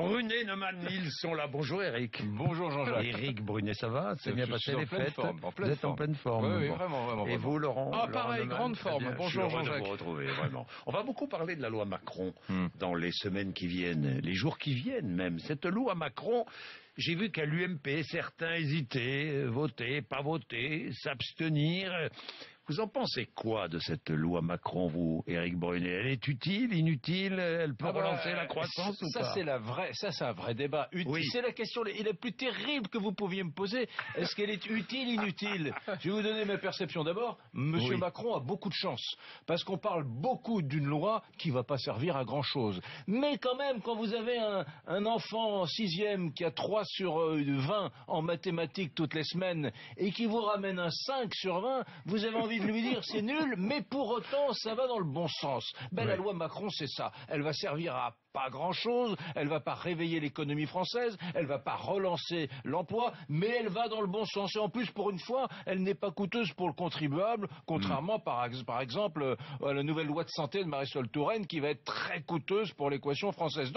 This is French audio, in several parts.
Brunet, Neumann, ils sont là. Bonjour Eric. Bonjour Jean-Jacques. Eric Brunet, ça va? C'est bien passé les fêtes? Vous êtes en pleine forme. Oui, bon. Vraiment. Et vous, Laurent? Ah, pareil, Neumann, grande forme. Bonjour Jean-Jacques. De vous retrouver, vraiment. On va beaucoup parler de la loi Macron dans les semaines qui viennent, les jours qui viennent même. Cette loi Macron, j'ai vu qu'à l'UMP, certains hésitaient, voter, pas voter, s'abstenir. Vous en pensez quoi de cette loi Macron, vous, Éric Brunet? Elle est utile, inutile? Elle peut relancer la croissance ou pas? C'est un vrai débat. Oui. C'est la question la plus terrible que vous pouviez me poser. Est-ce qu'elle est utile, inutile? Je vais vous donner ma perception. D'abord, Monsieur Macron a beaucoup de chance. Parce qu'on parle beaucoup d'une loi qui va pas servir à grand chose. Mais quand même, quand vous avez un enfant en 6e qui a 3 sur 20 en mathématiques toutes les semaines et qui vous ramène un 5 sur 20, vous avez envie de lui dire c'est nul, mais pour autant ça va dans le bon sens. La loi Macron, c'est ça. Elle va servir à pas grand-chose, elle va pas réveiller l'économie française, elle va pas relancer l'emploi, mais elle va dans le bon sens. Et en plus, pour une fois, elle n'est pas coûteuse pour le contribuable, contrairement par exemple à la nouvelle loi de santé de Marisol Touraine qui va être très coûteuse pour l'équation française.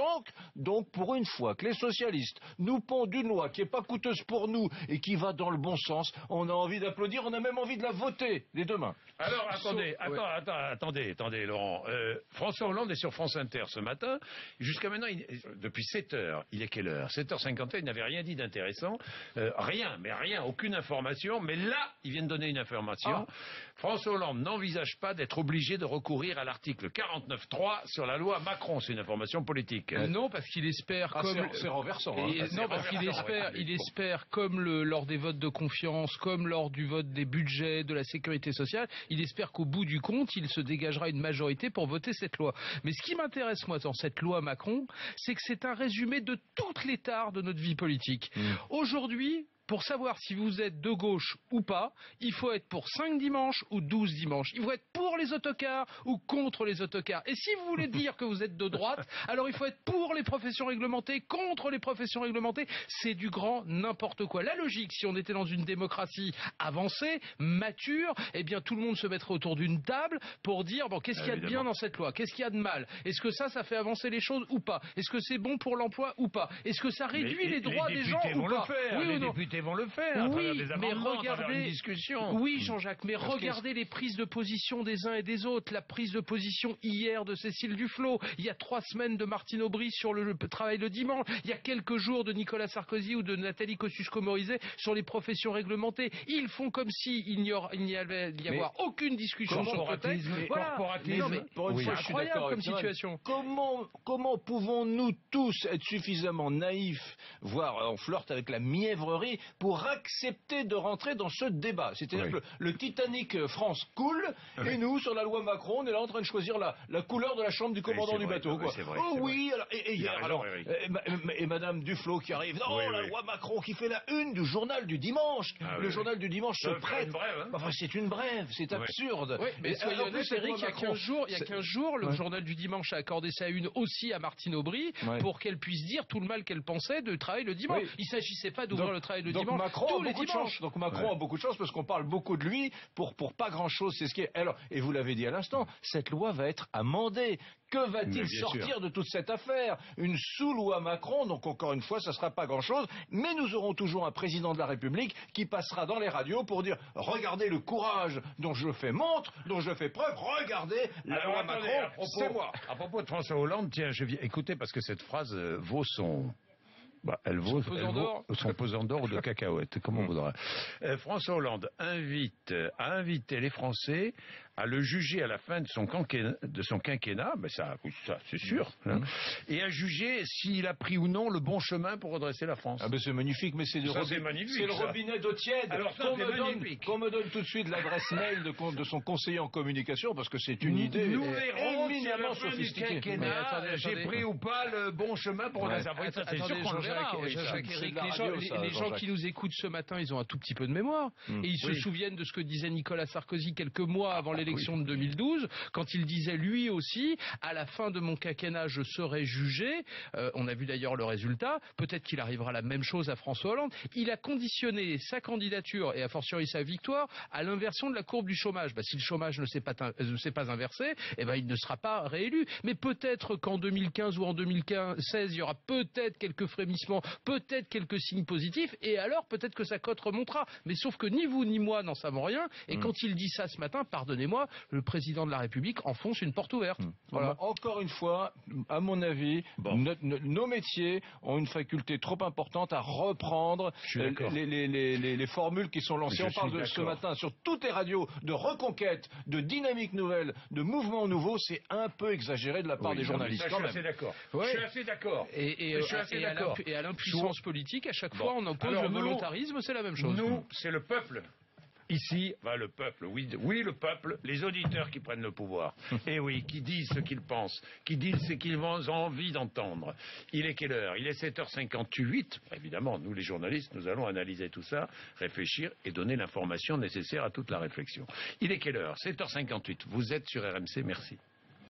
Donc pour une fois que les socialistes nous pondent une loi qui est pas coûteuse pour nous et qui va dans le bon sens, on a envie d'applaudir, on a même envie de la voter les deux mains. Alors attendez Laurent. François Hollande est sur France Inter ce matin. Jusqu'à maintenant, depuis 7 heures, il est quelle heure? 7h51, il n'avait rien dit d'intéressant. Rien, aucune information. Mais là, il vient de donner une information. François Hollande n'envisage pas d'être obligé de recourir à l'article 49.3 sur la loi Macron. C'est une information politique. Non, parce qu'il espère c'est renversant. Il espère, comme lors des votes de confiance, comme lors du vote des budgets, de la sécurité sociale, il espère qu'au bout du compte, il se dégagera une majorité pour voter cette loi. Mais ce qui m'intéresse, moi, dans cette loi Macron, c'est que c'est un résumé de toutes les tares de notre vie politique. Aujourd'hui, pour savoir si vous êtes de gauche ou pas, il faut être pour 5 dimanches ou 12 dimanches. Il faut être pour les autocars ou contre les autocars. Et si vous voulez dire que vous êtes de droite, alors il faut être pour les professions réglementées, contre les professions réglementées. C'est du grand n'importe quoi. La logique, si on était dans une démocratie avancée, mature, eh bien tout le monde se mettrait autour d'une table pour dire, bon, qu'est-ce qu'il y a de bien dans cette loi? Qu'est-ce qu'il y a de mal? Est-ce que ça fait avancer les choses ou pas? Est-ce que c'est bon pour l'emploi ou pas? Est-ce que ça réduit les droits des gens ou pas? Oui ou non? Vont le faire à travers des amendements, à travers une discussion. Oui, Jean-Jacques, mais regardez les prises de position des uns et des autres. La prise de position hier de Cécile Duflot, il y a 3 semaines de Martine Aubry sur le travail le dimanche, il y a quelques jours de Nicolas Sarkozy ou de Nathalie Kosciusko-Morizet sur les professions réglementées. Ils font comme si il n'y allait y avoir aucune discussion sur le texte. Corporatisme. C'est incroyable comme situation. Comment pouvons-nous tous être suffisamment naïfs, voire on flirte avec la mièvrerie, pour accepter de rentrer dans ce débat? C'est-à-dire que le Titanic France coule, et nous, sur la loi Macron, on est là en train de choisir la couleur de la chambre du commandant du bateau. Quoi. Et Madame Duflot qui arrive, la loi Macron qui fait la une du journal du dimanche. Le journal du dimanche se prête. Enfin, c'est une brève, c'est absurde. Oui, mais soyez honnête, Eric, il y a 15 jours, le journal du dimanche a accordé sa une aussi à Martine Aubry pour qu'elle puisse dire tout le mal qu'elle pensait de travail le dimanche. Il ne s'agissait pas d'ouvrir le travail le dimanche. Donc Macron a beaucoup de chance parce qu'on parle beaucoup de lui pour pas grand-chose. C'est ce qui est. Alors, et vous l'avez dit à l'instant, cette loi va être amendée. Que va-t-il sortir de toute cette affaire? Une sous-loi Macron, donc encore une fois, ça sera pas grand-chose, mais nous aurons toujours un président de la République qui passera dans les radios pour dire regardez le courage dont je fais montre, dont je fais preuve, regardez la loi Macron, c'est moi. À propos de François Hollande, tiens, écoutez, parce que cette phrase vaut son... elle vaut son pesant d'or ou de cacahuètes, comme on voudra. François Hollande a invité les Français à le juger à la fin de son quinquennat, mais ça c'est sûr, et à juger s'il a pris ou non le bon chemin pour redresser la France. Ah ben c'est magnifique, mais c'est le robinet d'eau tiède. Alors qu'on me donne tout de suite l'adresse mail de son conseiller en communication, parce que c'est une idée éminemment sophistiquée. J'ai pris ou pas le bon chemin pour redresser la France. C'est sûr qu'on le verra. Les gens qui nous écoutent ce matin, ils ont un tout petit peu de mémoire. Et ils se souviennent de ce que disait Nicolas Sarkozy quelques mois avant l'élection élection de 2012, quand il disait lui aussi, à la fin de mon quinquennat, je serai jugé. On a vu d'ailleurs le résultat. Peut-être qu'il arrivera la même chose à François Hollande. Il a conditionné sa candidature et a fortiori sa victoire à l'inversion de la courbe du chômage. Si le chômage ne s'est pas inversé, il ne sera pas réélu. Mais peut-être qu'en 2015 ou en 2016, il y aura peut-être quelques frémissements, peut-être quelques signes positifs, et alors peut-être que sa cote remontera. Mais sauf que ni vous ni moi n'en savons rien, et quand il dit ça ce matin, pardonnez-moi, le président de la République enfonce une porte ouverte. Voilà. Encore une fois, à mon avis, nos métiers ont une faculté trop importante à reprendre les formules qui sont lancées. On parle ce matin sur toutes les radios de reconquête, de dynamique nouvelle, de mouvement nouveau. C'est un peu exagéré de la part des journalistes. Je suis assez d'accord. Je suis assez d'accord. Et à l'impuissance politique, à chaque fois, on oppose le volontarisme, c'est la même chose. Nous, c'est le peuple. Ici, le peuple, oui, le peuple, les auditeurs qui prennent le pouvoir. Et oui, qui disent ce qu'ils pensent, qui disent ce qu'ils ont envie d'entendre. Il est quelle heure? Il est 7h58. Évidemment, nous les journalistes, nous allons analyser tout ça, réfléchir et donner l'information nécessaire à toute la réflexion. Il est quelle heure? 7h58. Vous êtes sur RMC, merci.